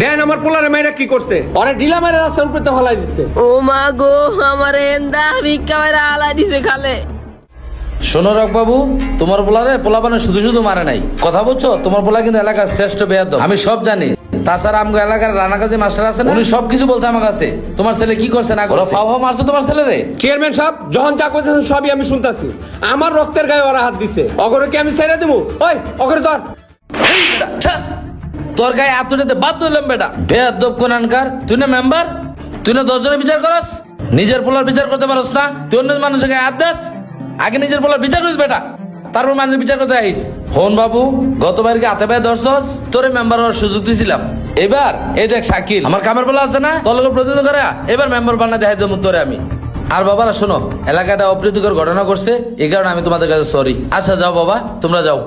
দেন আমার পোলারে মাইরা কি করছে, ওরে ঢিলা মাইরা রাস্তার উপরে তো ফেলাই দিচ্ছে। ও মা গো, আমার এন্দা ভিক্ষা মেরা আলাই দিছে খালে। শোনো রক বাবু, তোমার পোলারে পোলাপানে শুধু শুধু মারে নাই, কথা বলছো? তোমার পোলা কিন্তু এলাকার শ্রেষ্ঠ বেয়াদব, আমি সব জানি। তাছাড়া আমগো এলাকার রানাকাজি মাস্টার আছে না, উনি সবকিছু বলছে আমার কাছে তোমার ছেলে কি করছে না করছে। ফাও মারছো তোমার ছেলে রে। চেয়ারম্যান সাহেব যখন যা কইতেছেন সবই আমি শুনতাছি। আমার রক্তের গায়ে ওরা হাত দিছে, অগরে কি আমি ছেড়ে দেবো? ওই অগরে ধর। তোর গায়ে হাত তুলতে বাধ্য হলাম বেটা, বেয়াদব কোনানকার। তুই না মেম্বার, তুই না 10 জনের বিচার করস, নিজের পোলার বিচার করতে পারস না? তুই অন্য মানুষের গায়ে হাত দাস, আগে নিজের পোলার বিচার করিস বেটা, তারপর মানুষের বিচার করতে আইস। হন বাবু, গতবারকে হাতে পায়ে ধরছস, তোরে মেম্বার হওয়ার সুযোগ দিছিলাম। এবার এই দেখ শাকিল, আমার কামের পোলা আছে না, তোর লোকের প্রতিনিধি করে এবার মেম্বার বানা দেখাই দেবো তোরে আমি। আর বাবারা শোনো, এলাকাটা অপ্রীতিকর ঘটনা করছে, এই কারণে আমি তোমাদের কাছে সরি। আচ্ছা যাও বাবা, তোমরা যাও।